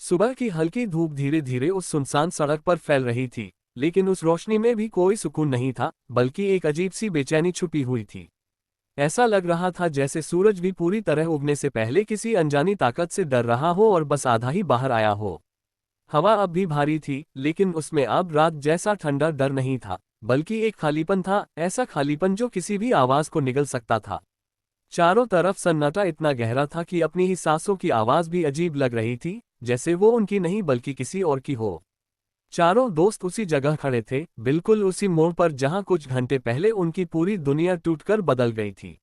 सुबह की हल्की धूप धीरे धीरे उस सुनसान सड़क पर फैल रही थी, लेकिन उस रोशनी में भी कोई सुकून नहीं था, बल्कि एक अजीब सी बेचैनी छुपी हुई थी। ऐसा लग रहा था जैसे सूरज भी पूरी तरह उगने से पहले किसी अनजानी ताकत से डर रहा हो और बस आधा ही बाहर आया हो। हवा अब भी भारी थी, लेकिन उसमें अब रात जैसा ठंडा डर नहीं था, बल्कि एक खालीपन था, ऐसा खालीपन जो किसी भी आवाज को निगल सकता था। चारों तरफ सन्नाटा इतना गहरा था कि अपनी ही सांसों की आवाज भी अजीब लग रही थी, जैसे वो उनकी नहीं बल्कि किसी और की हो। चारों दोस्त उसी जगह खड़े थे, बिल्कुल उसी मोड़ पर जहां कुछ घंटे पहले उनकी पूरी दुनिया टूटकर बदल गई थी।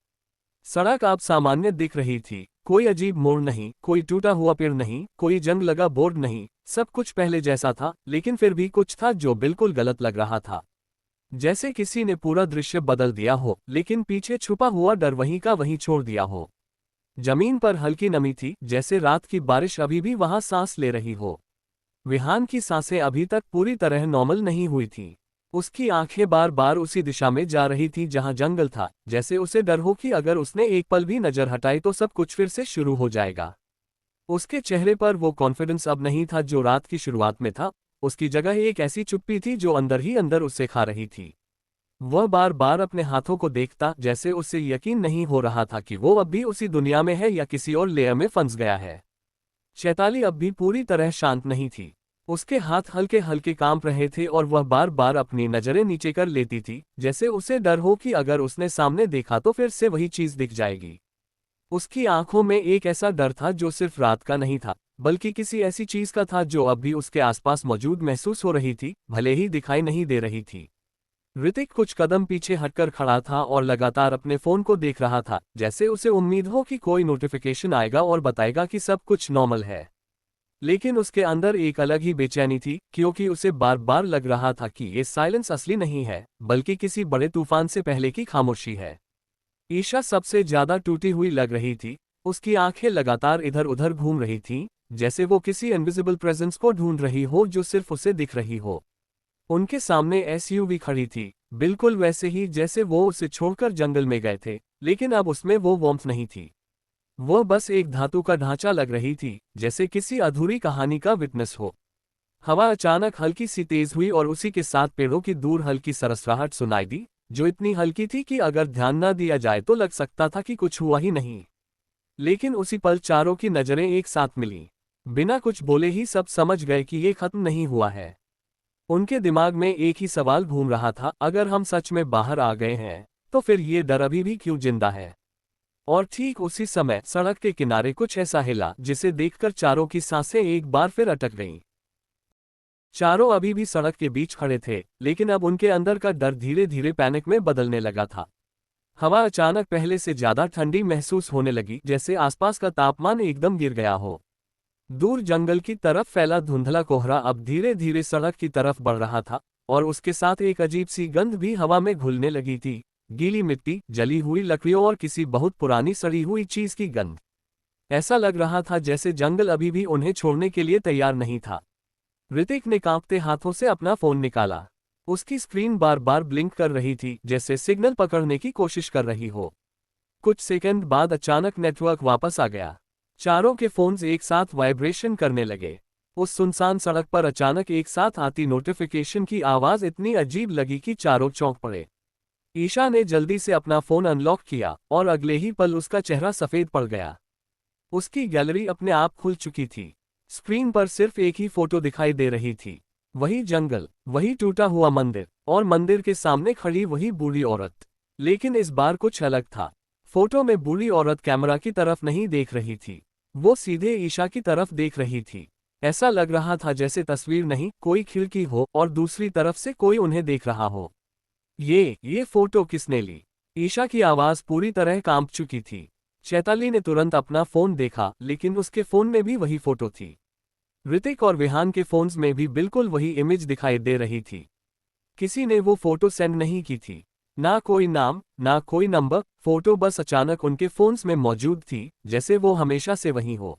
सड़क अब सामान्य दिख रही थी, कोई अजीब मोड़ नहीं, कोई टूटा हुआ पेड़ नहीं, कोई जंग लगा बोर्ड नहीं, सब कुछ पहले जैसा था, लेकिन फिर भी कुछ था जो बिल्कुल गलत लग रहा था। जैसे किसी ने पूरा दृश्य बदल दिया हो, लेकिन पीछे छुपा हुआ डर वहीं का वहीं छोड़ दिया हो। जमीन पर हल्की नमी थी, जैसे रात की बारिश अभी भी वहां सांस ले रही हो। विहान की सांसें अभी तक पूरी तरह नॉर्मल नहीं हुई थीं। उसकी आंखें बार बार उसी दिशा में जा रही थीं जहां जंगल था, जैसे उसे डर हो कि अगर उसने एक पल भी नजर हटाई तो सब कुछ फिर से शुरू हो जाएगा। उसके चेहरे पर वो कॉन्फिडेंस अब नहीं था जो रात की शुरुआत में था। उसकी जगह एक ऐसी चुप्पी थी जो अंदर ही अंदर उसे खा रही थी। वह बार बार अपने हाथों को देखता, जैसे उसे यकीन नहीं हो रहा था कि वो अब भी उसी दुनिया में है या किसी और लेयर में फंस गया है। शैताली अब भी पूरी तरह शांत नहीं थी। उसके हाथ हल्के हल्के कांप रहे थे और वह बार बार अपनी नजरें नीचे कर लेती थी, जैसे उसे डर हो कि अगर उसने सामने देखा तो फिर से वही चीज दिख जाएगी। उसकी आंखों में एक ऐसा डर था जो सिर्फ रात का नहीं था, बल्कि किसी ऐसी चीज का था जो अब भी उसके आसपास मौजूद महसूस हो रही थी, भले ही दिखाई नहीं दे रही थी। ऋतिक कुछ कदम पीछे हटकर खड़ा था और लगातार अपने फोन को देख रहा था, जैसे उसे उम्मीद हो कि कोई नोटिफिकेशन आएगा और बताएगा कि सब कुछ नॉर्मल है। लेकिन उसके अंदर एक अलग ही बेचैनी थी, क्योंकि उसे बार बार लग रहा था कि ये साइलेंस असली नहीं है, बल्कि किसी बड़े तूफान से पहले की खामोशी है। ईशा सबसे ज्यादा टूटी हुई लग रही थी। उसकी आंखें लगातार इधर उधर घूम रही थीं, जैसे वो किसी इनविजिबल प्रेजेंस को ढूंढ रही हो जो सिर्फ उसे दिख रही हो। उनके सामने एसयूवी खड़ी थी, बिल्कुल वैसे ही जैसे वो उसे छोड़कर जंगल में गए थे, लेकिन अब उसमें वो वार्मथ नहीं थी। वह बस एक धातु का ढांचा लग रही थी, जैसे किसी अधूरी कहानी का विटनेस हो। हवा अचानक हल्की सी तेज हुई और उसी के साथ पेड़ों की दूर हल्की सरसराहट सुनाई दी, जो इतनी हल्की थी कि अगर ध्यान न दिया जाए तो लग सकता था कि कुछ हुआ ही नहीं। लेकिन उसी पल चारों की नजरें एक साथ मिलीं। बिना कुछ बोले ही सब समझ गए कि ये खत्म नहीं हुआ है। उनके दिमाग में एक ही सवाल घूम रहा था, अगर हम सच में बाहर आ गए हैं, तो फिर ये डर अभी भी क्यों जिंदा है। और ठीक उसी समय सड़क के किनारे कुछ ऐसा हिला जिसे देखकर चारों की सांसें एक बार फिर अटक गईं। चारों अभी भी सड़क के बीच खड़े थे, लेकिन अब उनके अंदर का डर धीरे धीरे पैनिक में बदलने लगा था। हवा अचानक पहले से ज्यादा ठंडी महसूस होने लगी, जैसे आसपास का तापमान एकदम गिर गया हो। दूर जंगल की तरफ फैला धुंधला कोहरा अब धीरे धीरे सड़क की तरफ बढ़ रहा था, और उसके साथ एक अजीब सी गंध भी हवा में घुलने लगी थी। गीली मिट्टी, जली हुई लकड़ियों और किसी बहुत पुरानी सड़ी हुई चीज की गंध। ऐसा लग रहा था जैसे जंगल अभी भी उन्हें छोड़ने के लिए तैयार नहीं था। ऋतिक ने कांपते हाथों से अपना फोन निकाला। उसकी स्क्रीन बार बार ब्लिंक कर रही थी, जैसे सिग्नल पकड़ने की कोशिश कर रही हो। कुछ सेकंड बाद अचानक नेटवर्क वापस आ गया। चारों के फोन्स एक साथ वाइब्रेशन करने लगे। उस सुनसान सड़क पर अचानक एक साथ आती नोटिफिकेशन की आवाज इतनी अजीब लगी कि चारों चौंक पड़े। ईशा ने जल्दी से अपना फोन अनलॉक किया और अगले ही पल उसका चेहरा सफेद पड़ गया। उसकी गैलरी अपने आप खुल चुकी थी। स्क्रीन पर सिर्फ एक ही फोटो दिखाई दे रही थी, वही जंगल, वही टूटा हुआ मंदिर, और मंदिर के सामने खड़ी वही बूढ़ी औरत। लेकिन इस बार कुछ अलग था। फोटो में बूढ़ी औरत कैमरा की तरफ नहीं देख रही थी, वो सीधे ईशा की तरफ देख रही थी। ऐसा लग रहा था जैसे तस्वीर नहीं, कोई खिड़की हो और दूसरी तरफ से कोई उन्हें देख रहा हो। ये फोटो किसने ली? ईशा की आवाज पूरी तरह कांप चुकी थी। चैताली ने तुरंत अपना फोन देखा, लेकिन उसके फोन में भी वही फोटो थी। ऋतिक और विहान के फोन्स में भी बिल्कुल वही इमेज दिखाई दे रही थी। किसी ने वो फोटो सेंड नहीं की थी। ना कोई नाम, ना कोई नंबर, फोटो बस अचानक उनके फोन्स में मौजूद थी, जैसे वो हमेशा से वहीं हो।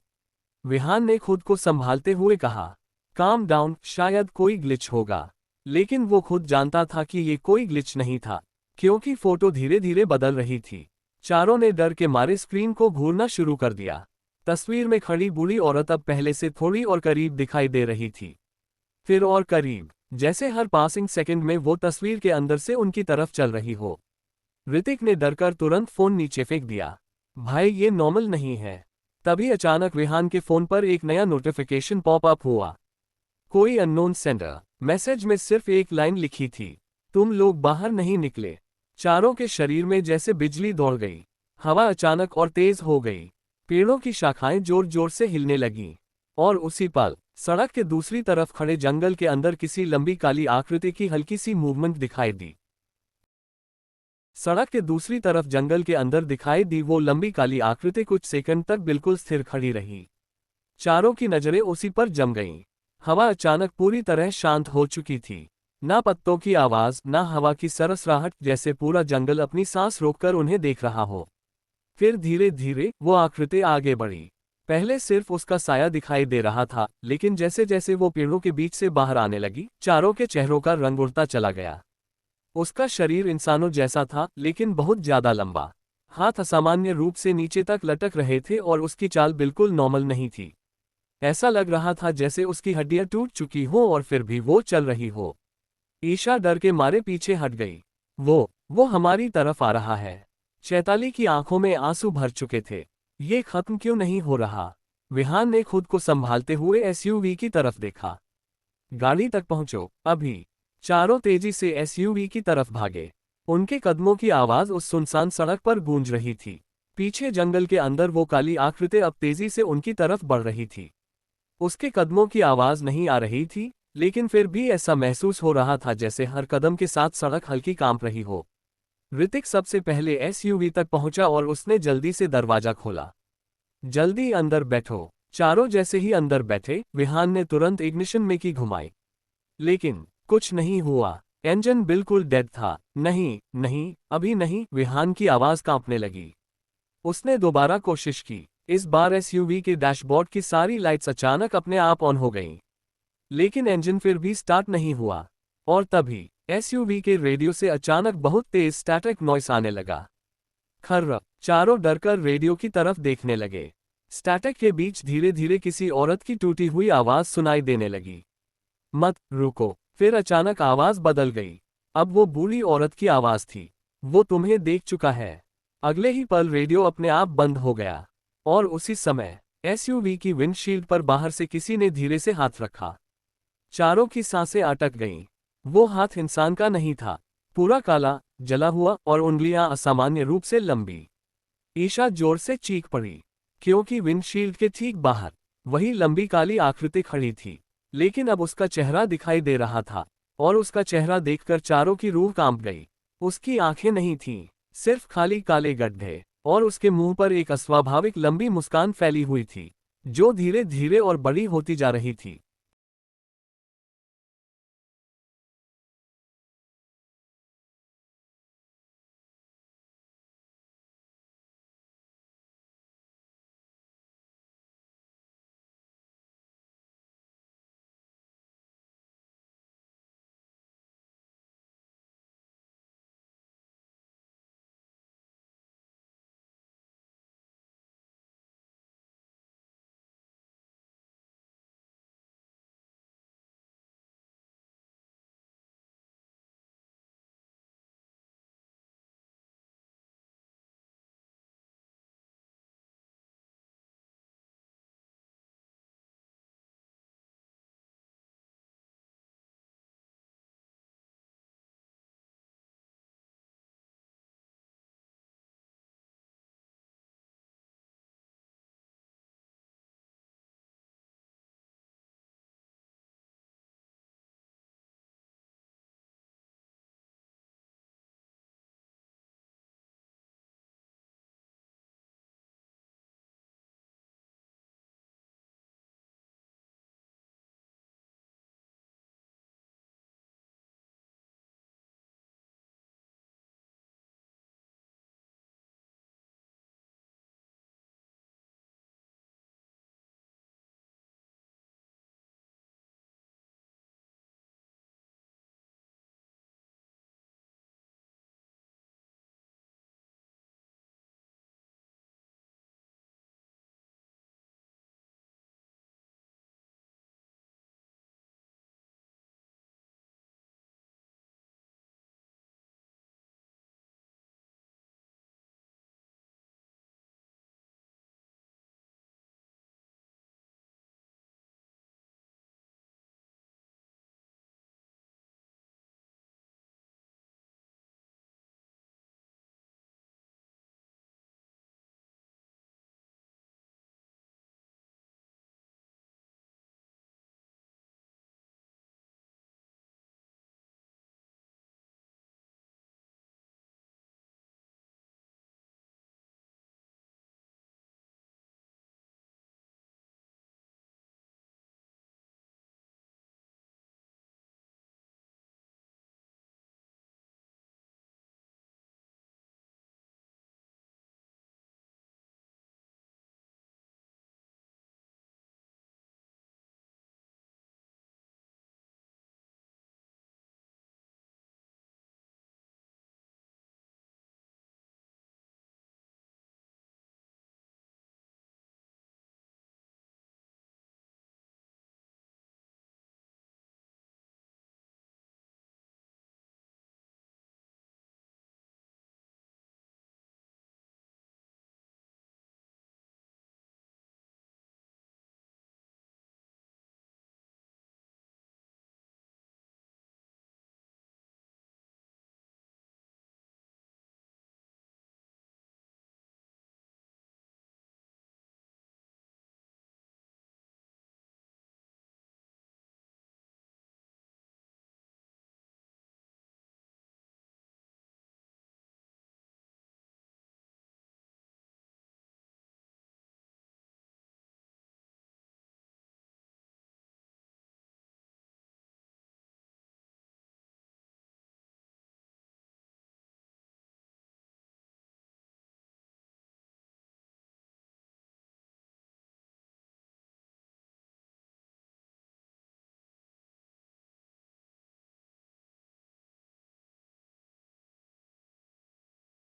विहान ने खुद को संभालते हुए कहा, काम डाउन, शायद कोई ग्लिच होगा। लेकिन वो खुद जानता था कि ये कोई ग्लिच नहीं था, क्योंकि फोटो धीरे धीरे बदल रही थी। चारों ने डर के मारे स्क्रीन को घूरना शुरू कर दिया। तस्वीर में खड़ी बूढ़ी औरत अब पहले से थोड़ी और करीब दिखाई दे रही थी। फिर और करीब, जैसे हर पासिंग सेकंड में वो तस्वीर के अंदर से उनकी तरफ चल रही हो। ऋतिक ने डरकर तुरंत फोन नीचे फेंक दिया। भाई ये नॉर्मल नहीं है। तभी अचानक विहान के फोन पर एक नया नोटिफिकेशन पॉप अप हुआ। कोई अननोन सेंडर। मैसेज में सिर्फ एक लाइन लिखी थी, तुम लोग बाहर नहीं निकले। चारों के शरीर में जैसे बिजली दौड़ गई। हवा अचानक और तेज हो गई। पेड़ों की शाखाएं जोर जोर से हिलने लगीं। और उसी पल सड़क के दूसरी तरफ खड़े जंगल के अंदर किसी लंबी काली आकृति की हल्की सी मूवमेंट दिखाई दी। सड़क के दूसरी तरफ जंगल के अंदर दिखाई दी वो लंबी काली आकृति कुछ सेकंड तक बिल्कुल स्थिर खड़ी रही। चारों की नजरें उसी पर जम गईं। हवा अचानक पूरी तरह शांत हो चुकी थी। ना पत्तों की आवाज, ना हवा की सरसराहट, जैसे पूरा जंगल अपनी सांस रोककर उन्हें देख रहा हो। फिर धीरे धीरे वो आकृति आगे बढ़ी। पहले सिर्फ उसका साया दिखाई दे रहा था, लेकिन जैसे जैसे वो पेड़ों के बीच से बाहर आने लगी, चारों के चेहरों का रंग उड़ता चला गया। उसका शरीर इंसानों जैसा था, लेकिन बहुत ज्यादा लंबा। हाथ असामान्य रूप से नीचे तक लटक रहे थे और उसकी चाल बिल्कुल नॉर्मल नहीं थी। ऐसा लग रहा था जैसे उसकी हड्डियां टूट चुकी हो और फिर भी वो चल रही हो। ईशा डर के मारे पीछे हट गई। वो हमारी तरफ आ रहा है। चैताली की आंखों में आंसू भर चुके थे। ये खत्म क्यों नहीं हो रहा? विहान ने खुद को संभालते हुए एसयूवी की तरफ देखा। गाड़ी तक पहुंचो अभी। चारों तेजी से एसयूवी की तरफ भागे। उनके कदमों की आवाज उस सुनसान सड़क पर गूंज रही थी। पीछे जंगल के अंदर वो काली आकृति अब तेजी से उनकी तरफ बढ़ रही थी। उसके कदमों की आवाज नहीं आ रही थी, लेकिन फिर भी ऐसा महसूस हो रहा था जैसे हर कदम के साथ सड़क हल्की कांप रही हो। ऋतिक सबसे पहले एसयूवी तक पहुंचा और उसने जल्दी से दरवाजा खोला। जल्दी अंदर बैठो। चारों जैसे ही अंदर बैठे, विहान ने तुरंत इग्निशन में की घुमाई। लेकिन कुछ नहीं हुआ। इंजन बिल्कुल डेड था। नहीं नहीं, अभी नहीं। विहान की आवाज कांपने लगी। उसने दोबारा कोशिश की। इस बार एसयूवी के डैशबोर्ड की सारी लाइट्स अचानक अपने आप ऑन हो गईं। लेकिन इंजन फिर भी स्टार्ट नहीं हुआ। और तभी एसयूवी के रेडियो से अचानक बहुत तेज स्टैटिक नॉइस आने लगा। खर्र। चारों डरकर रेडियो की तरफ देखने लगे। स्टैटिक के बीच धीरे धीरे किसी औरत की टूटी हुई आवाज सुनाई देने लगी। मत रुको। फिर अचानक आवाज बदल गई। अब वो बूढ़ी औरत की आवाज थी। वो तुम्हें देख चुका है। अगले ही पल रेडियो अपने आप बंद हो गया। और उसी समय एसयूवी की विंडशील्ड पर बाहर से किसी ने धीरे से हाथ रखा। चारों की सांसें अटक गईं। वो हाथ इंसान का नहीं था। पूरा काला, जला हुआ और उंगलियां असामान्य रूप से लंबी। ईशा जोर से चीख पड़ी, क्योंकि विंडशील्ड के ठीक बाहर वही लंबी काली आकृति खड़ी थी। लेकिन अब उसका चेहरा दिखाई दे रहा था, और उसका चेहरा देखकर चारों की रूह कांप गई। उसकी आंखें नहीं थीं, सिर्फ खाली काले गड्ढे, और उसके मुंह पर एक अस्वाभाविक लंबी मुस्कान फैली हुई थी, जो धीरे धीरे और बड़ी होती जा रही थी।